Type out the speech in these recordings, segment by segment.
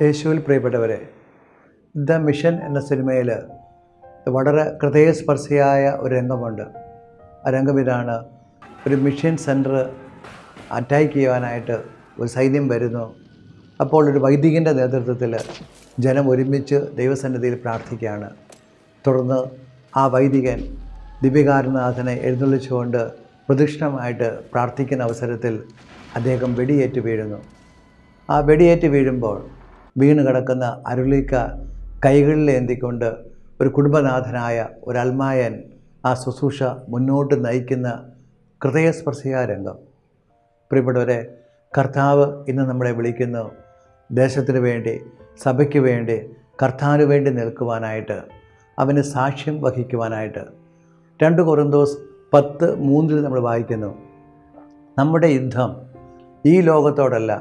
യേശുവിൽ പ്രിയപ്പെട്ടവരെ, the mission എന്ന സിനിമയിൽ വളരെ ഹൃദയസ്പർശിയായ ഒരു രംഗമുണ്ട്. ആ രംഗം ഇതാണ്: ഒരു മിഷൻ സെൻറ്റർ അറ്റാക്ക് ചെയ്യുവാനായിട്ട് ഒരു സൈന്യം വരുന്നു. അപ്പോൾ ഒരു വൈദികൻ്റെ നേതൃത്വത്തിൽ ജനം ഒരുമിച്ച് ദൈവസന്നിധിയിൽ പ്രാർത്ഥിക്കുകയാണ്. തുടർന്ന് ആ വൈദികൻ ദിവ്യകാരുണ്യനാഥനെ എഴുന്നള്ളിച്ചുകൊണ്ട് പ്രദക്ഷിണമായിട്ട് പ്രാർത്ഥിക്കുന്ന അവസരത്തിൽ അദ്ദേഹം വെടിയേറ്റ് വീഴുന്നു. ആ വെടിയേറ്റ് വീഴുമ്പോൾ വീണ് കിടക്കുന്ന അരുളിക്ക കൈകളിലേന്തിക്കൊണ്ട് ഒരു കുടുംബനാഥനായ ഒരു അൽമായൻ ആ ശുശ്രൂഷ മുന്നോട്ട് നയിക്കുന്ന ഹൃദയസ്പർശിയായ രംഗം. പ്രിയപ്പെട്ടവരെ, കർത്താവ് ഇന്ന് നമ്മളെ വിളിക്കുന്നു ദേശത്തിന് വേണ്ടി, സഭയ്ക്ക് വേണ്ടി, കർത്താവിന് വേണ്ടി നിൽക്കുവാനായിട്ട്, അവന് സാക്ഷ്യം വഹിക്കുവാനായിട്ട്. 2 കൊറിന്തോസ് 10:3 നമ്മൾ വായിക്കുന്നു: നമ്മുടെ യുദ്ധം ഈ ലോകത്തോടല്ല,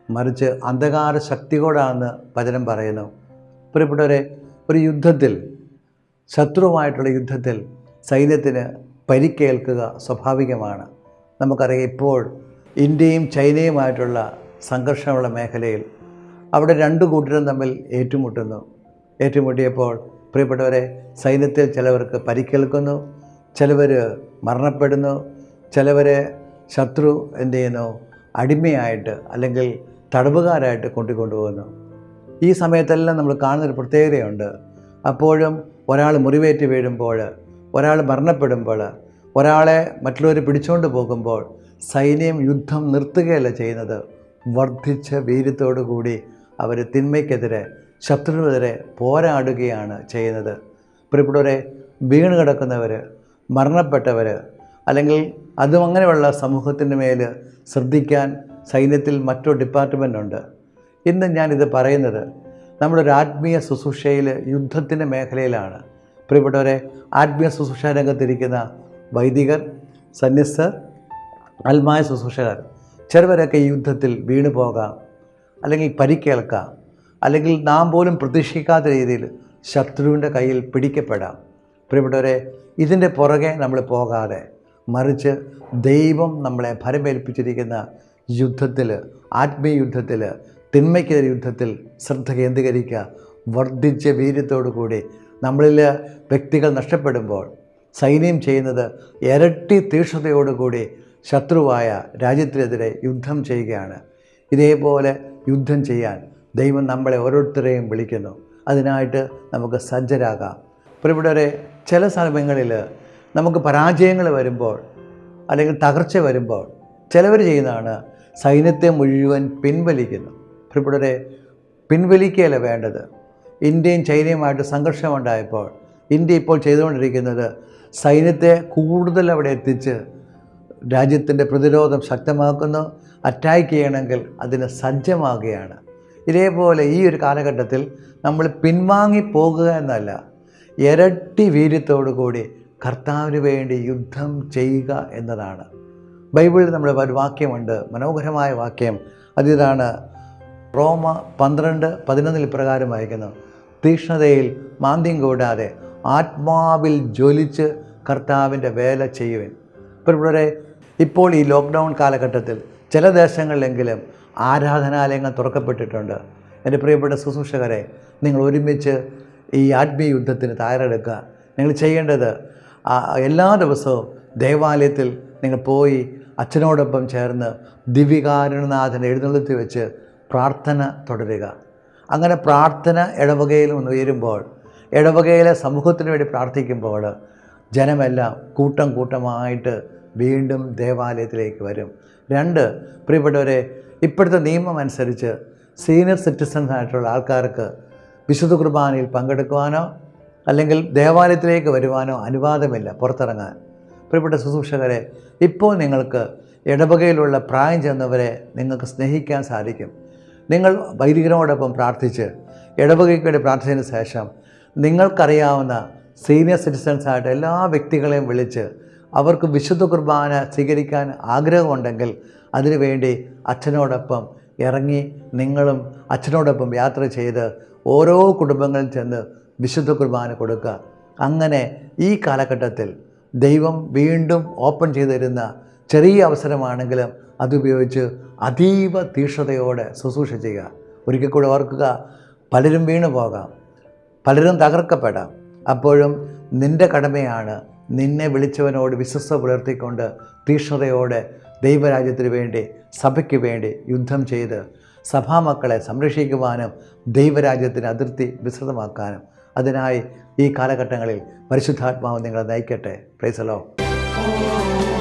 മറിച്ച് അന്ധകാര ശക്തിയോടാണെന്ന് വചനം പറയുന്നു. പ്രിയപ്പെട്ടവരെ, ഒരു യുദ്ധത്തിൽ, ശത്രുവുമായിട്ടുള്ള യുദ്ധത്തിൽ സൈന്യത്തിന് പരിക്കേൽക്കുക സ്വാഭാവികമാണ്. നമുക്കറിയാം, ഇപ്പോൾ ഇന്ത്യയും ചൈനയുമായിട്ടുള്ള സംഘർഷമുള്ള മേഖലയിൽ അവിടെ 2 കൂട്ടരും തമ്മിൽ ഏറ്റുമുട്ടിയപ്പോൾ പ്രിയപ്പെട്ടവരെ, സൈന്യത്തിൽ ചിലവർക്ക് പരിക്കേൽക്കുന്നു, ചിലവർ മരണപ്പെടുന്നു, ചിലവരെ ശത്രു എന്ത് ചെയ്യുന്നു, അടിമയായിട്ട് അല്ലെങ്കിൽ തടവുകാരായിട്ട് കൊണ്ടുപോകുന്നു. ഈ സമയത്തെല്ലാം നമ്മൾ കാണുന്നൊരു പ്രത്യേകതയുണ്ട്. അപ്പോഴും ഒരാൾ മുറിവേറ്റ് വീഴുമ്പോൾ, ഒരാൾ മരണപ്പെടുമ്പോൾ, ഒരാളെ മറ്റുള്ളവർ പിടിച്ചുകൊണ്ട് പോകുമ്പോൾ സൈന്യം യുദ്ധം നിർത്തുകയല്ല ചെയ്യുന്നത്. വർദ്ധിച്ച വീര്യത്തോടു കൂടി അവർ തിന്മയ്ക്കെതിരെ, ശത്രുവിനെതിരെ പോരാടുകയാണ് ചെയ്യുന്നത്. പ്രിയപ്പെട്ടവരെ, വീണ് കിടക്കുന്നവർ, മരണപ്പെട്ടവർ, അല്ലെങ്കിൽ അതും അങ്ങനെയുള്ള സമൂഹത്തിൻ്റെ മേൽ ശ്രദ്ധിക്കാൻ സൈന്യത്തിൽ മറ്റൊരു ഡിപ്പാർട്ട്മെൻ്റ് ഉണ്ട്. ഇന്ന് ഞാനിത് പറയുന്നത് നമ്മളൊരു ആത്മീയ ശുശ്രൂഷയിൽ യുദ്ധത്തിൻ്റെ മേഖലയിലാണ്. പ്രിയപ്പെട്ടവരെ, ആത്മീയ ശുശ്രൂഷ രംഗത്തിരിക്കുന്ന വൈദികർ, സന്യസ്തർ, ആത്മായ ശുശ്രൂഷകർ, ചിലവരൊക്കെ ഈ യുദ്ധത്തിൽ വീണു പോകാം, അല്ലെങ്കിൽ പരിക്കേൽക്കാം, അല്ലെങ്കിൽ നാം പോലും പ്രതീക്ഷിക്കാത്ത രീതിയിൽ ശത്രുവിൻ്റെ കയ്യിൽ പിടിക്കപ്പെടാം. പ്രിയപ്പെട്ടവരെ, ഇതിൻ്റെ പുറകെ നമ്മൾ പോകാതെ, മറിച്ച് ദൈവം നമ്മളെ ഭരമേൽപ്പിച്ചിരിക്കുന്ന യുദ്ധത്തിൽ, ആത്മീയ യുദ്ധത്തിൽ, തിന്മയ്ക്കെതിരെ യുദ്ധത്തിൽ ശ്രദ്ധ കേന്ദ്രീകരിക്കുക. വർദ്ധിച്ച വീര്യത്തോടു കൂടി നമ്മളിൽ വ്യക്തികൾ നഷ്ടപ്പെടുമ്പോൾ സൈന്യം ചെയ്യുന്നത് ഇരട്ടി തീക്ഷ്ണതയോടുകൂടി ശത്രുവായ രാജ്യത്തിനെതിരെ യുദ്ധം ചെയ്യുകയാണ്. ഇതേപോലെ യുദ്ധം ചെയ്യാൻ ദൈവം നമ്മളെ ഓരോരുത്തരെയും വിളിക്കുന്നു. അതിനായിട്ട് നമുക്ക് സജ്ജരാകാം. പ്രിയപ്പെട്ടവരെ, ചില സമയങ്ങളിൽ നമുക്ക് പരാജയങ്ങൾ വരുമ്പോൾ, അല്ലെങ്കിൽ തകർച്ച വരുമ്പോൾ ചിലവർ ചെയ്യുന്നതാണ് സൈന്യത്തെ മുഴുവൻ പിൻവലിക്കുന്നു. പ്രിയപ്പെട്ടവരെ, പിൻവലിക്കുകയല്ല വേണ്ടത്. ഇന്ത്യയും ചൈനയുമായിട്ട് സംഘർഷമുണ്ടായപ്പോൾ ഇന്ത്യ ഇപ്പോൾ ചെയ്തുകൊണ്ടിരിക്കുന്നത് സൈന്യത്തെ കൂടുതൽ അവിടെ എത്തിച്ച് രാജ്യത്തിൻ്റെ പ്രതിരോധം ശക്തമാക്കുന്നു. അറ്റാക്ക് ചെയ്യണമെങ്കിൽ അതിന് സജ്ജമാകുകയാണ്. ഇതേപോലെ ഈ ഒരു കാലഘട്ടത്തിൽ നമ്മൾ പിൻവാങ്ങി പോകുക എന്നല്ല, ഇരട്ടി വീര്യത്തോടു കൂടി കർത്താവിന് വേണ്ടി യുദ്ധം ചെയ്യുക എന്നതാണ്. ബൈബിളിൽ നമ്മുടെ ഒരു വാക്യമുണ്ട്, മനോഹരമായ വാക്യം. അതിതാണ് റോമ 12:11 ഇപ്രകാരം വായിക്കുന്നു: തീക്ഷ്ണതയിൽ മാന്ദ്യം കൂടാതെ ആത്മാവിൽ ജ്വലിച്ച് കർത്താവിൻ്റെ വേല ചെയ്യുവിൻ. പ്രിയപ്പെട്ടവരെ, ഇപ്പോൾ ഈ ലോക്ക്ഡൗൺ കാലഘട്ടത്തിൽ ചില ദേശങ്ങളിലെങ്കിലും ആരാധനാലയങ്ങൾ തുറക്കപ്പെട്ടിട്ടുണ്ട്. എൻ്റെ പ്രിയപ്പെട്ട ശുശ്രൂഷകരെ, നിങ്ങൾ ഒരുമിച്ച് ഈ ആത്മീയ യുദ്ധത്തിന് തയ്യാറെടുക്കുക. നിങ്ങൾ ചെയ്യേണ്ടത് എല്ലാ ദിവസവും ദേവാലയത്തിൽ നിങ്ങൾ പോയി അച്ഛനോടൊപ്പം ചേർന്ന് ദിവ്യകാരുണ്യനാഥനെ എഴുന്നള്ളത്തി വെച്ച് പ്രാർത്ഥന തുടരുക. അങ്ങനെ പ്രാർത്ഥന ഇടവകയിൽ ഉയരുമ്പോൾ, ഇടവകയിലെ സമൂഹത്തിന് വേണ്ടി പ്രാർത്ഥിക്കുമ്പോൾ ജനമെല്ലാം കൂട്ടമായിട്ട് വീണ്ടും ദേവാലയത്തിലേക്ക് വരും. 2, പ്രിയപ്പെട്ടവരെ, ഇപ്പോഴത്തെ നിയമം അനുസരിച്ച് സീനിയർ സിറ്റിസൺസ് ആയിട്ടുള്ള ആൾക്കാർക്ക് വിശുദ്ധ കുർബാനയിൽ പങ്കെടുക്കുവാനോ അല്ലെങ്കിൽ ദേവാലയത്തിലേക്ക് വരുവാനോ അനുവാദമില്ല, പുറത്തിറങ്ങാൻ. പ്രിയപ്പെട്ട ശുശ്രൂഷകരെ, ഇപ്പോൾ നിങ്ങൾക്ക് ഇടവകയിലുള്ള പ്രായം ചെന്നവരെ നിങ്ങൾക്ക് സ്നേഹിക്കാൻ സാധിക്കും. നിങ്ങൾ വൈദികരോടൊപ്പം പ്രാർത്ഥിച്ച് ഇടവകയ്ക്ക് വേണ്ടി പ്രാർത്ഥിച്ചതിന് ശേഷം നിങ്ങൾക്കറിയാവുന്ന സീനിയർ സിറ്റിസൺസായിട്ട് എല്ലാ വ്യക്തികളെയും വിളിച്ച് അവർക്ക് വിശുദ്ധ കുർബാന സ്വീകരിക്കാൻ ആഗ്രഹമുണ്ടെങ്കിൽ അതിനുവേണ്ടി അച്ഛനോടൊപ്പം ഇറങ്ങി നിങ്ങളും അച്ഛനോടൊപ്പം യാത്ര ചെയ്ത് ഓരോ കുടുംബങ്ങളിൽ ചെന്ന് വിശുദ്ധ കുർബാന കൊടുക്കുക. അങ്ങനെ ഈ കാലഘട്ടത്തിൽ ദൈവം വീണ്ടും ഓപ്പൺ ചെയ്തു തരുന്ന ചെറിയ അവസരമാണെങ്കിലും അതുപയോഗിച്ച് അതീവ തീക്ഷ്ണതയോടെ ശുശ്രൂഷ ചെയ്യുക. ഒരിക്കൽ കൂടെ ഓർക്കുക, പലരും വീണു പോകാം, പലരും തകർക്കപ്പെടാം. അപ്പോഴും നിൻ്റെ കടമയാണ് നിന്നെ വിളിച്ചവനോട് വിശ്വസ്ത പുലർത്തിക്കൊണ്ട് തീക്ഷ്ണതയോടെ ദൈവരാജ്യത്തിന് വേണ്ടി, സഭയ്ക്ക് വേണ്ടി യുദ്ധം ചെയ്ത് സഭാമക്കളെ സംരക്ഷിക്കുവാനും ദൈവരാജ്യത്തിന് അതിർത്തി വിസ്തൃതമാക്കാനും അതിനായി ഈ കാലഘട്ടങ്ങളിൽ പരിശുദ്ധാത്മാവ് നിങ്ങളെ നയിക്കട്ടെ. Praise the Lord.